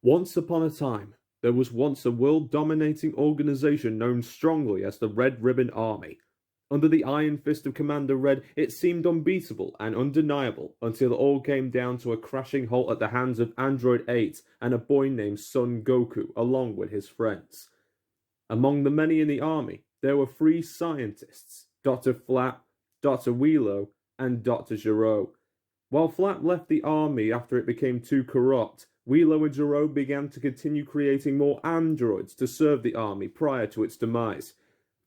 Once upon a time, there was once a world-dominating organization known strongly as the Red Ribbon Army. Under the iron fist of Commander Red, it seemed unbeatable and undeniable until it all came down to a crashing halt at the hands of Android 8 and a boy named Son Goku, along with his friends. Among the many in the army, there were three scientists, Dr. Flap, Dr. Wheelo, and Dr. Gero. While Flap left the army after it became too corrupt, Wheelo and Gero began to continue creating more androids to serve the army prior to its demise.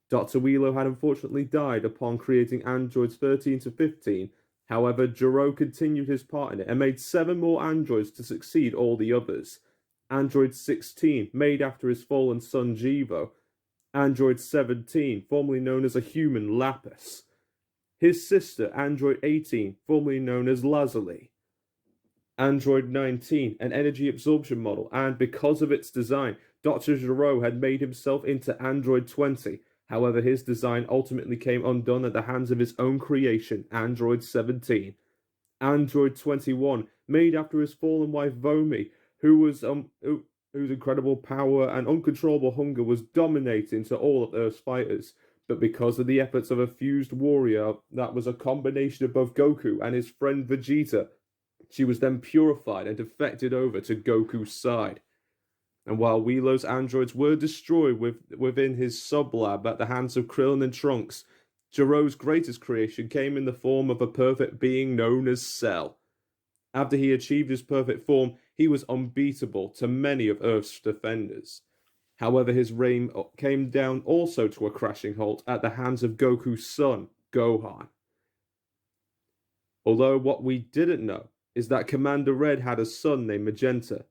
Dr. Wheelo had unfortunately died upon creating androids 13 to 15, however Gero continued his part in it and made 7 more androids to succeed all the others. Android 16, made after his fallen son Jivo. Android 17, formerly known as a human Lapis. His sister, Android 18, formerly known as Lazuli. Android 19, an energy absorption model, and because of its design, Dr. Gero had made himself into Android 20. However, his design ultimately came undone at the hands of his own creation, Android 17. Android 21, made after his fallen wife Vomi, whose incredible power and uncontrollable hunger was dominating to all of Earth's fighters. But because of the efforts of a fused warrior that was a combination of both Goku and his friend Vegeta, she was then purified and defected over to Goku's side. And while Wheelo's androids were destroyed within his sublab at the hands of Krillin and Trunks, Gero's greatest creation came in the form of a perfect being known as Cell. After he achieved his perfect form, he was unbeatable to many of Earth's defenders. However, his reign came down also to a crashing halt at the hands of Goku's son, Gohan. Although what we didn't know is that Commander Red had a son named Magenta.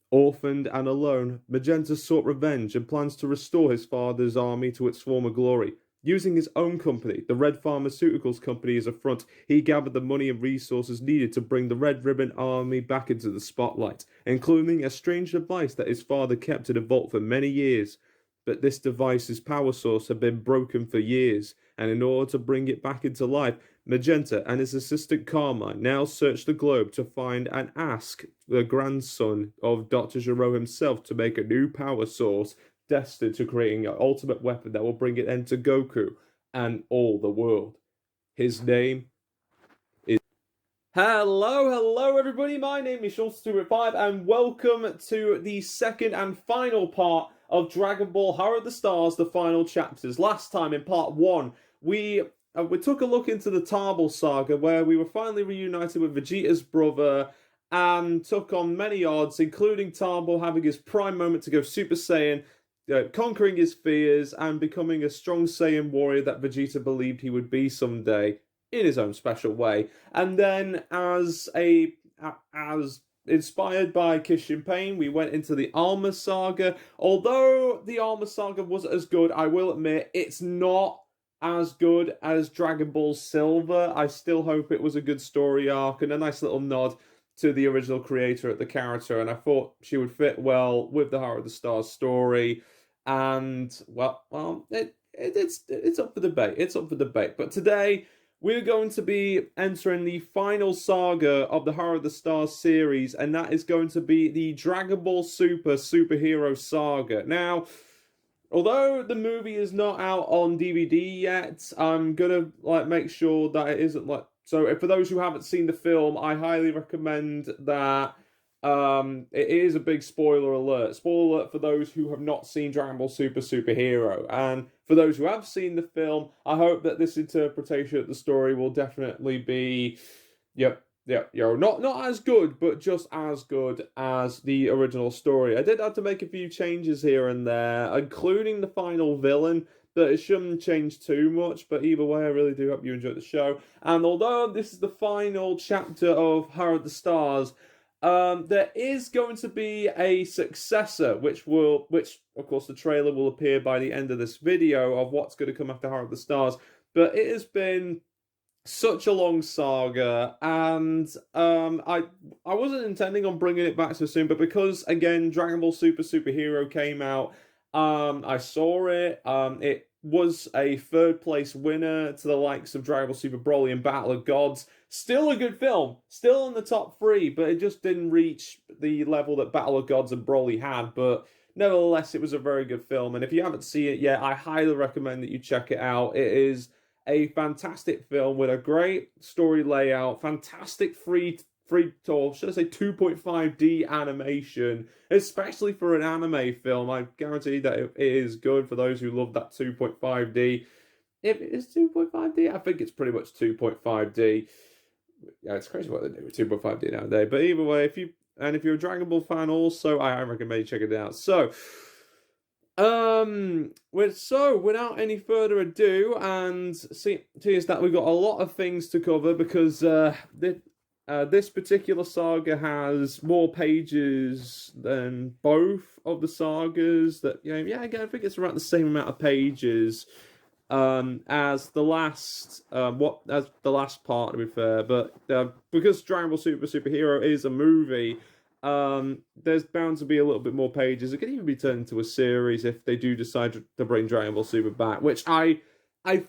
Orphaned and alone, Magenta sought revenge and plans to restore his father's army to its former glory. Using his own company, the Red Pharmaceuticals Company, as a front, he gathered the money and resources needed to bring the Red Ribbon Army back into the spotlight, including a strange device that his father kept in a vault for many years. But this device's power source had been broken for years, and in order to bring it back into life, Magenta and his assistant Carmine now search the globe to find and ask the grandson of Dr. Gero himself to make a new power source destined to creating an ultimate weapon that will bring an end to Goku and all the world. His name is... Hello everybody, my name is Sean205 and welcome to the second and final part of Dragon Ball Haru of the Stars, the final chapters. Last time in part 1, we took a look into the Tarbell saga where we were finally reunited with Vegeta's brother and took on many odds, including Tarbell having his prime moment to go Super Saiyan, conquering his fears and becoming a strong Saiyan warrior that Vegeta believed he would be someday in his own special way. And then as inspired by Kishin Pain, we went into the Alma saga. Although the Alma saga wasn't as good, I will admit it's not as good as Dragon Ball Silver. I still hope it was a good story arc and a nice little nod to the original creator of the character, and I thought she would fit well with the Haru of the Stars story. And well, it's up for debate. It's up for debate. But today we're going to be entering the final saga of the Haru of the Stars series, and that is going to be the Dragon Ball Super Superhero Saga. Now, although the movie is not out on DVD yet, I'm gonna make sure that it isn't so. For those who haven't seen the film, I highly recommend that. It is a big spoiler alert. Spoiler alert for those who have not seen Dragon Ball Super Superhero, and for those who have seen the film, I hope that this interpretation of the story will definitely be, not as good, but just as good as the original story. I did have to make a few changes here and there, including the final villain, but it shouldn't change too much. But either way, I really do hope you enjoyed the show. And although this is the final chapter of Haru of the Stars, there is going to be a successor, which of course the trailer will appear by the end of this video of what's going to come after Haru of the Stars. But it has been such a long saga, and I wasn't intending on bringing it back so soon, but because again Dragon Ball Super Superhero came out, I saw it. It was a third place winner to the likes of Dragon Ball Super Broly and Battle of Gods. Still a good film, still in the top three, but it just didn't reach the level that Battle of Gods and Broly had. But nevertheless, it was a very good film. And if you haven't seen it yet, I highly recommend that you check it out. It is a fantastic film with a great story layout, fantastic should I say 2.5D animation, especially for an anime film. I guarantee that it is good for those who love that 2.5D. If it is 2.5D, I think it's pretty much 2.5D. Yeah, it's crazy what they do with 2.5D nowadays. But either way, if you're a Dragon Ball fan also, I recommend you check it out. So without any further ado, and see is that we've got a lot of things to cover because this particular saga has more pages than both of the sagas. Again, I think it's around the same amount of pages as the last part, to be fair. But because Dragon Ball Superhero is a movie, there's bound to be a little bit more pages. It could even be turned into a series if they do decide to bring Dragon Ball Super back, which I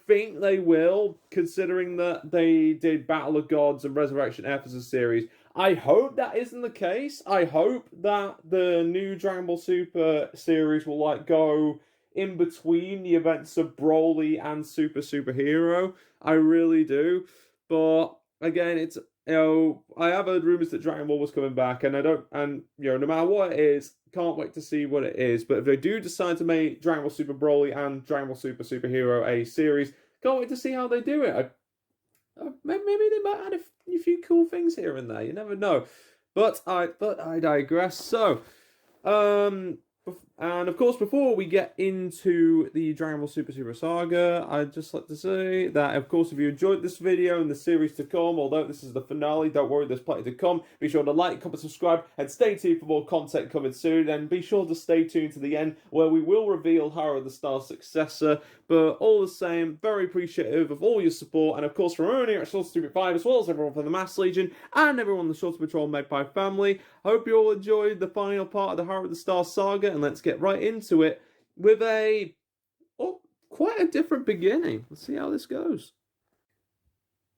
think they will, considering that they did Battle of Gods and Resurrection F as a series. I hope that isn't the case. I hope that the new Dragon Ball Super series will go in between the events of Broly and Superhero. I really do. But again, it's I have heard rumors that Dragon Ball was coming back, and no matter what it is, can't wait to see what it is. But if they do decide to make Dragon Ball Super Broly and Dragon Ball Superhero a series, can't wait to see how they do it. Maybe they might add a few cool things here and there. You never know. But I digress. So, and of course, before we get into the Dragon Ball Super Saga, I'd just like to say that, of course, if you enjoyed this video and the series to come, although this is the finale, don't worry, there's plenty to come. Be sure to like, comment, subscribe, and stay tuned for more content coming soon. And be sure to stay tuned to the end, where we will reveal Haru the Star's successor. But all the same, very appreciative of all your support, and of course from everyone here at Short Stupid 5, as well as everyone from the Mass Legion, and everyone in the Short Patrol Magpie family. Hope you all enjoyed the final part of the Haru the Star saga, and let's get right into it with quite a different beginning. Let's see how this goes.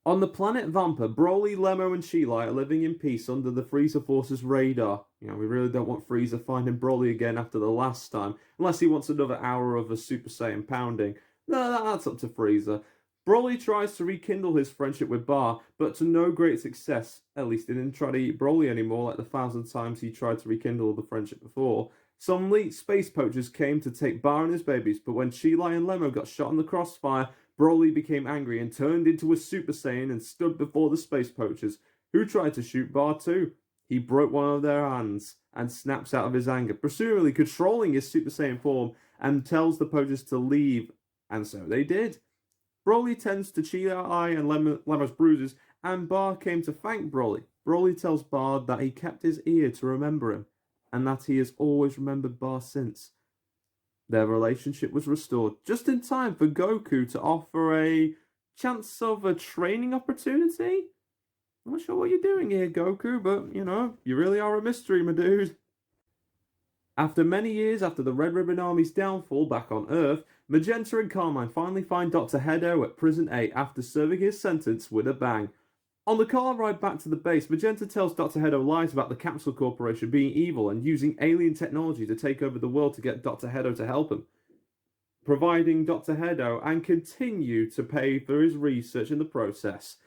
On the planet Vampa, Broly, Lemmo, and Sheila are living in peace under the Frieza Force's radar. We really don't want Frieza finding Broly again after the last time, unless he wants another hour of a Super Saiyan pounding. No, that's up to Frieza. Broly tries to rekindle his friendship with Bar, but to no great success. At least he didn't try to eat Broly anymore like the 1,000 times he tried to rekindle the friendship before. Some elite space poachers came to take Bar and his babies, but when Sheila and Lemmo got shot in the crossfire, Broly became angry and turned into a Super Saiyan and stood before the space poachers, who tried to shoot Bar too. He broke one of their hands and snaps out of his anger, presumably controlling his Super Saiyan form, and tells the poachers to leave, and so they did. Broly tends to Sheila and Lemmo's bruises, and Bar came to thank Broly. Broly tells Bar that he kept his ear to remember him, and that he has always remembered Bar since. Their relationship was restored just in time for Goku to offer a chance of a training opportunity. I'm not sure what you're doing here, Goku, but, you really are a mystery, my dude. After many years after the Red Ribbon Army's downfall back on Earth, Magenta and Carmine finally find Dr. Hedo at Prison 8 after serving his sentence with a bang. On the car ride back to the base, Magenta tells Dr. Hedo lies about the Capsule Corporation being evil and using alien technology to take over the world to get Dr. Hedo to help him, providing Dr. Hedo and continue to pay for his research in the process.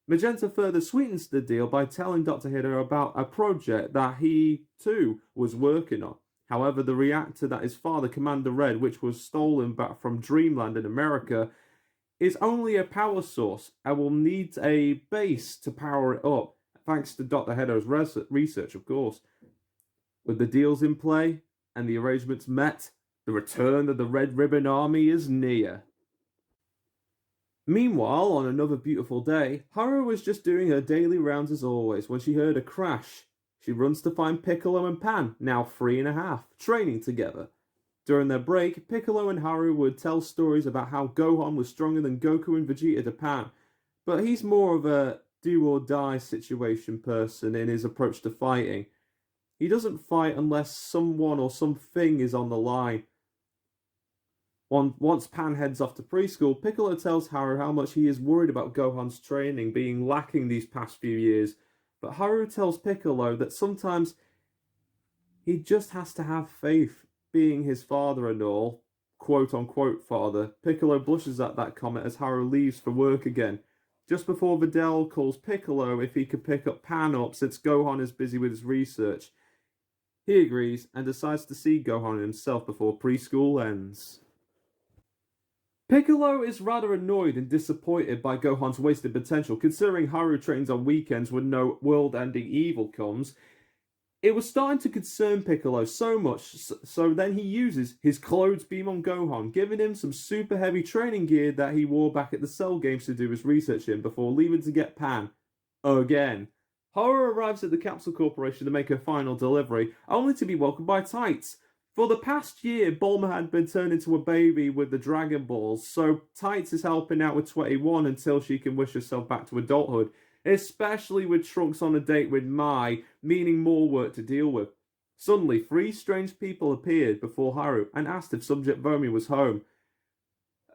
Magenta further sweetens the deal by telling Dr. Hedo about a project that he, too, was working on. However, the reactor that his father, Commander Red, which was stolen back from Dreamland in America, is only a power source and will need a base to power it up, thanks to Dr. Hedo's research, of course. With the deals in play and the arrangements met, the return of the Red Ribbon Army is near. Meanwhile, on another beautiful day, Haru was just doing her daily rounds as always when she heard a crash. She runs to find Piccolo and Pan, now 3.5, training together. During their break, Piccolo and Haru would tell stories about how Gohan was stronger than Goku and Vegeta to Pan, but he's more of a do-or-die situation person in his approach to fighting. He doesn't fight unless someone or something is on the line. Once Pan heads off to preschool, Piccolo tells Haru how much he is worried about Gohan's training being lacking these past few years, but Haru tells Piccolo that sometimes he just has to have faith, being his father and all, quote-unquote father. Piccolo blushes at that comment as Haru leaves for work again. Just before Videl calls Piccolo if he could pick up Pan up since Gohan is busy with his research. He agrees and decides to see Gohan himself before preschool ends. Piccolo is rather annoyed and disappointed by Gohan's wasted potential, considering Haru trains on weekends when no world-ending evil comes. It was starting to concern Piccolo so much, so then he uses his clothes beam on Gohan, giving him some super heavy training gear that he wore back at the Cell Games to do his research in before leaving to get Pan. Again. Haru arrives at the Capsule Corporation to make her final delivery, only to be welcomed by Tights. For the past year, Bulma had been turned into a baby with the Dragon Balls, so Tights is helping out with 21 until she can wish herself back to adulthood, especially with Trunks on a date with Mai, meaning more work to deal with. Suddenly, 3 strange people appeared before Haru and asked if Subject Vomi was home.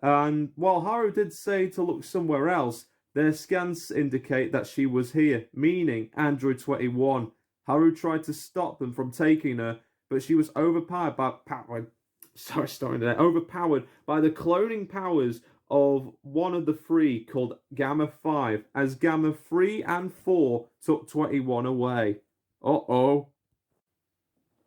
And while Haru did say to look somewhere else, their scans indicate that she was here, meaning Android 21. Haru tried to stop them from taking her, but she was overpowered by the cloning powers of one of the 3 called Gamma 5, as Gamma 3 and 4 took 21 away. Uh-oh.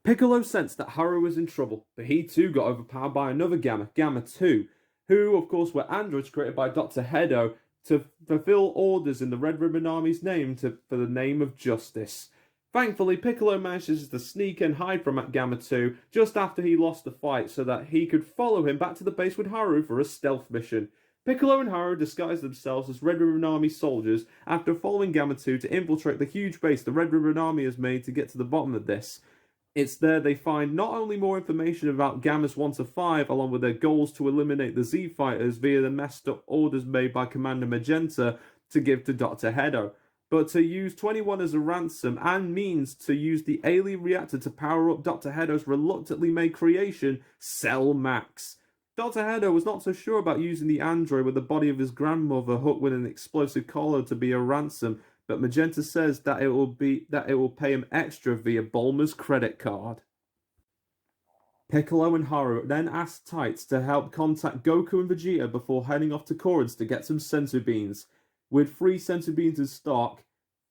Piccolo sensed that Haru was in trouble, but he too got overpowered by another Gamma, Gamma 2, who of course were androids created by Dr. Hedo to fulfill orders in the Red Ribbon Army's name for the name of justice. Thankfully, Piccolo manages to sneak and hide from Gamma 2 just after he lost the fight so that he could follow him back to the base with Haru for a stealth mission. Piccolo and Haru disguise themselves as Red Ribbon Army soldiers after following Gamma 2 to infiltrate the huge base the Red Ribbon Army has made to get to the bottom of this. It's there they find not only more information about Gammas 1 to 5, along with their goals to eliminate the Z Fighters via the messed up orders made by Commander Magenta to give to Dr. Hedo, but to use 21 as a ransom and means to use the alien reactor to power up Dr. Hedo's reluctantly made creation, Cell Max. Dr. Hedo was not so sure about using the android with the body of his grandmother hooked with an explosive collar to be a ransom, but Magenta says that it will pay him extra via Bulma's credit card. Piccolo and Haru then ask Tights to help contact Goku and Vegeta before heading off to Corinth to get some sensu beans. With 3 sensu beans in stock,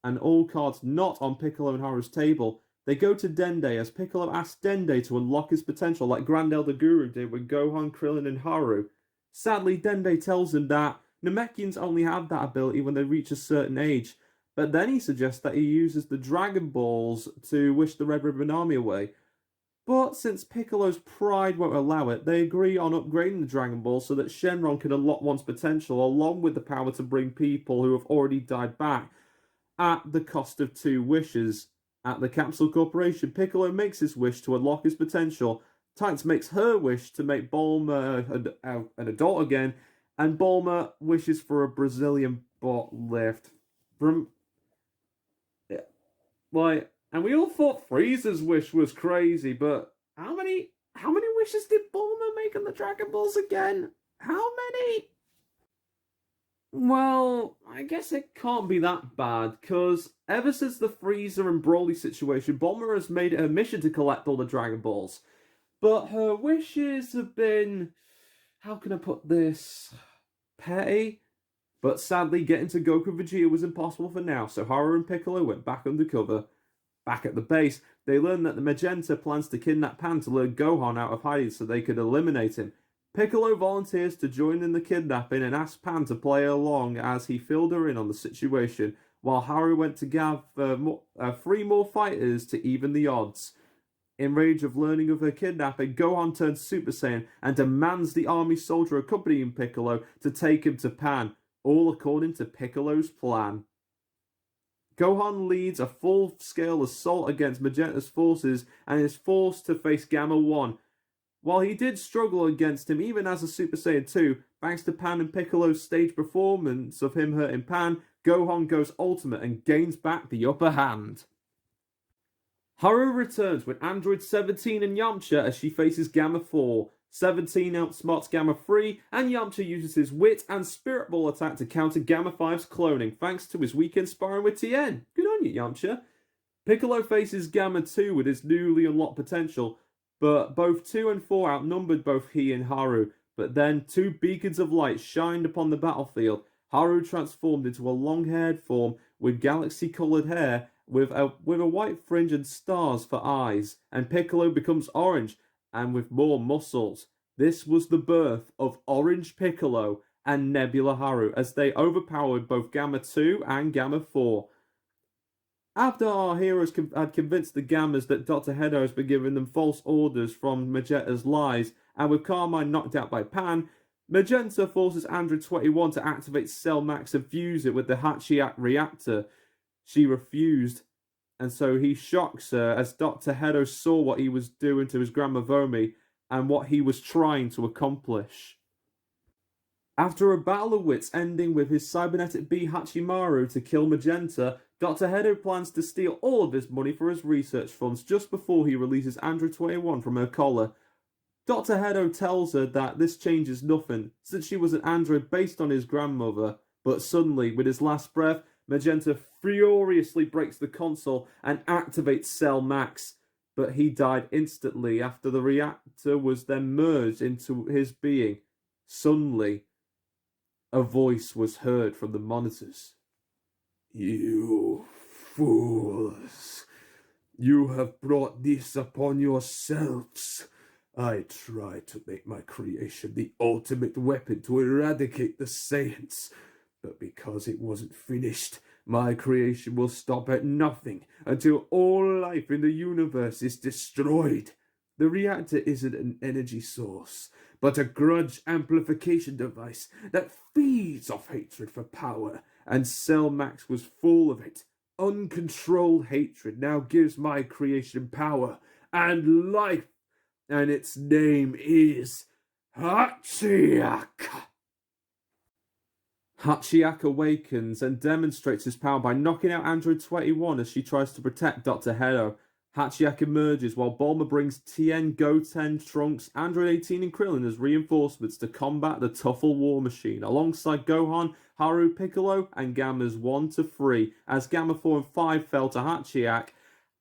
and all cards not on Piccolo and Haru's table, they go to Dende as Piccolo asks Dende to unlock his potential like Grand Elder Guru did with Gohan, Krillin, and Haru. Sadly, Dende tells him that Namekians only have that ability when they reach a certain age, but then he suggests that he uses the Dragon Balls to wish the Red Ribbon Army away. But since Piccolo's pride won't allow it, they agree on upgrading the Dragon Balls so that Shenron can unlock one's potential along with the power to bring people who have already died back at the cost of 2 wishes. At the Capsule Corporation, Piccolo makes his wish to unlock his potential. Tights makes her wish to make Bulma an adult again, and Bulma wishes for a Brazilian butt lift. And we all thought Frieza's wish was crazy, but how many wishes did Bulma make on the Dragon Balls again? How many? Well, I guess it can't be that bad, because ever since the Frieza and Broly situation, Bulma has made it her mission to collect all the Dragon Balls. But her wishes have been, how can I put this, petty? But sadly, getting to Goku and Vegeta was impossible for now, so Haru and Piccolo went back undercover. Back at the base, they learn that the Magenta plans to kidnap Pan to lure Gohan out of hiding so they could eliminate him. Piccolo volunteers to join in the kidnapping and asks Pan to play along as he filled her in on the situation, while Haru went to gather 3 more fighters to even the odds. In rage of learning of her kidnapping, Gohan turns Super Saiyan and demands the army soldier accompanying Piccolo to take him to Pan, all according to Piccolo's plan. Gohan leads a full-scale assault against Magenta's forces and is forced to face Gamma 1. While he did struggle against him even as a Super Saiyan 2, thanks to Pan and Piccolo's stage performance of him hurting Pan, Gohan goes ultimate and gains back the upper hand. Haru returns with Android 17 and Yamcha as she faces Gamma 4. 17 outsmarts Gamma 3, and Yamcha uses his wit and spirit ball attack to counter Gamma 5's cloning, thanks to his weekend sparring with Tien. Good on you, Yamcha. Piccolo faces Gamma 2 with his newly unlocked potential, but both 2 and 4 outnumbered both he and Haru. But then 2 beacons of light shined upon the battlefield. Haru transformed into a long-haired form with galaxy-coloured hair with a white fringe and stars for eyes, and Piccolo becomes orange and with more muscles. This was the birth of Orange Piccolo and Nebula Haru as they overpowered both Gamma 2 and Gamma 4. After our heroes had convinced the Gammas that Dr. Hedo has been giving them false orders from Magenta's lies, and with Carmine knocked out by Pan, Magenta forces Android 21 to activate Cell Max and fuse it with the Hachiak reactor. She refused, and so he shocks her as Dr. Hedo saw what he was doing to his Grandma Vomi and what he was trying to accomplish. After a battle of wits ending with his cybernetic bee Hachimaru to kill Magenta, Dr. Hedo plans to steal all of his money for his research funds just before he releases Android 21 from her collar. Dr. Hedo tells her that this changes nothing, since she was an android based on his grandmother, but suddenly, with his last breath, Magenta furiously breaks the console and activates Cell Max, but he died instantly after the reactor was then merged into his being. Suddenly, a voice was heard from the monitors. "You fools! You have brought this upon yourselves. I tried to make my creation the ultimate weapon to eradicate the Saiyans, but because it wasn't finished, my creation will stop at nothing until all life in the universe is destroyed. The reactor isn't an energy source, but a grudge amplification device that feeds off hatred for power, and Cell Max was full of it. Uncontrolled hatred now gives my creation power and life, and its name is Hachiak." Hachiak awakens and demonstrates his power by knocking out Android 21 as she tries to protect Dr. Hedo. Hachiak emerges while Bulma brings Tien, Goten, Trunks, Android 18 and Krillin as reinforcements to combat the Tuffle war machine, alongside Gohan, Haru, Piccolo, and Gammas 1 to 3, as Gamma 4 and 5 fell to Hachiak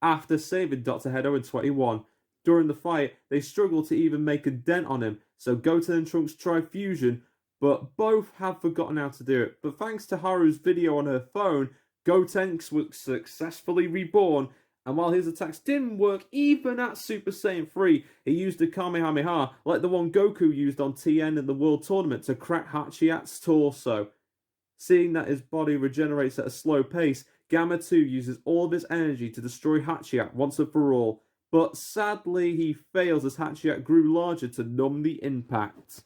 after saving Dr. Hedo in 21. During the fight, they struggle to even make a dent on him, so Goten and Trunks try fusion, but both have forgotten how to do it. But thanks to Haru's video on her phone, Goten was successfully reborn, and while his attacks didn't work even at Super Saiyan 3, he used a Kamehameha like the one Goku used on Tien in the World Tournament to crack Hachiak's torso. Seeing that his body regenerates at a slow pace, Gamma 2 uses all of his energy to destroy Hachiak once and for all, but sadly he fails as Hachiak grew larger to numb the impact.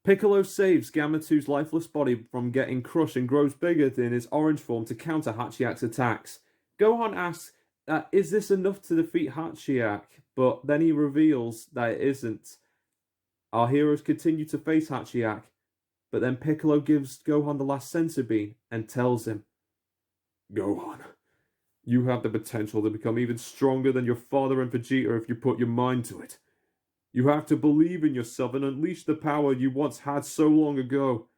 Piccolo saves Gamma 2's lifeless body from getting crushed and grows bigger in his orange form to counter Hachiak's attacks. Gohan asks, is this enough to defeat Hachiak? But then he reveals that it isn't. Our heroes continue to face Hachiak, but then Piccolo gives Gohan the last senzu bean and tells him, "Gohan, you have the potential to become even stronger than your father and Vegeta if you put your mind to it. You have to believe in yourself and unleash the power you once had so long ago.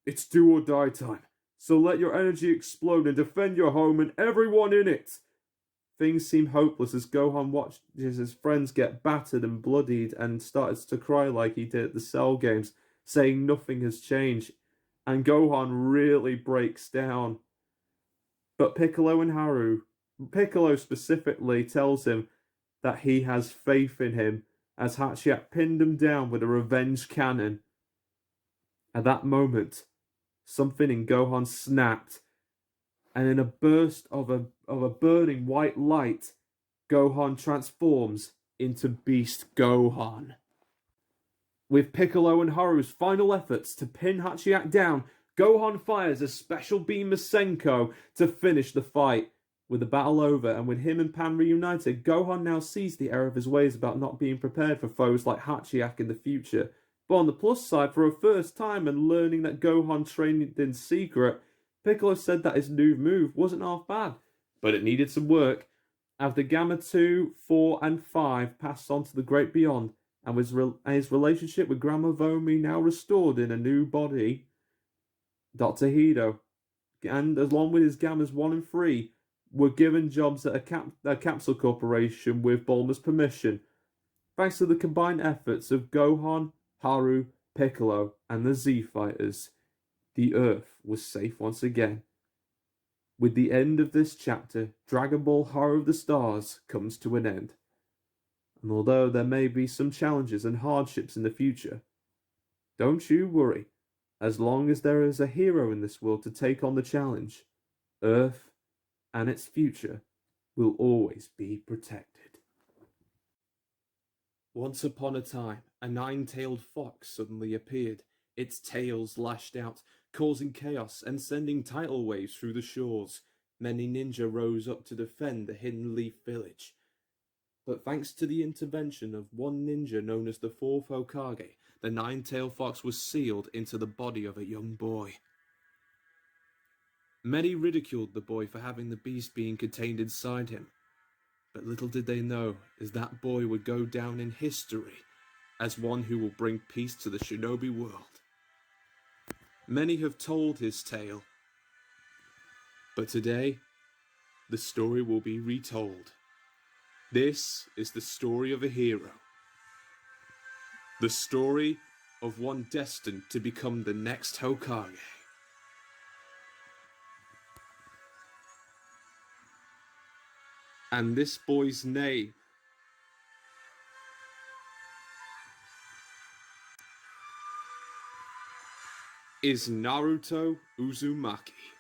It's do or die time. So let your energy explode and defend your home and everyone in it." Things seem hopeless as Gohan watches his friends get battered and bloodied and starts to cry like he did at the Cell games, saying nothing has changed. And Gohan really breaks down. But Piccolo specifically tells him that he has faith in him as Hachiak pinned him down with a revenge cannon. At that moment, something in Gohan snapped, and in a burst of a burning white light, Gohan transforms into Beast Gohan. With Piccolo and Haru's final efforts to pin Hachiak down, Gohan fires a special beam Masenko to finish the fight. With the battle over and with him and Pan reunited, Gohan now sees the error of his ways about not being prepared for foes like Hachiak in the future. But on the plus side, for a first time and learning that Gohan trained in secret, Piccolo said that his new move wasn't half bad, but it needed some work. After Gamma 2, 4, and 5 passed on to the Great Beyond, and his relationship with Grandma Vomi now restored in a new body, Dr. Hedo, and along with his Gammas 1 and 3, were given jobs at a capsule corporation with Bulma's permission. Thanks to the combined efforts of Gohan, Haru, Piccolo, and the Z Fighters, the Earth was safe once again. With the end of this chapter, Dragon Ball Horror of the Stars comes to an end. And although there may be some challenges and hardships in the future, don't you worry. As long as there is a hero in this world to take on the challenge, Earth and its future will always be protected. Once upon a time, a nine-tailed fox suddenly appeared, its tails lashed out, causing chaos and sending tidal waves through the shores. Many ninja rose up to defend the Hidden Leaf Village. But thanks to the intervention of one ninja known as the Fourth Hokage, the nine-tailed fox was sealed into the body of a young boy. Many ridiculed the boy for having the beast being contained inside him, but little did they know is that boy would go down in history as one who will bring peace to the shinobi world. Many have told his tale, but today, the story will be retold. This is the story of a hero. The story of one destined to become the next Hokage. And this boy's name is Naruto Uzumaki.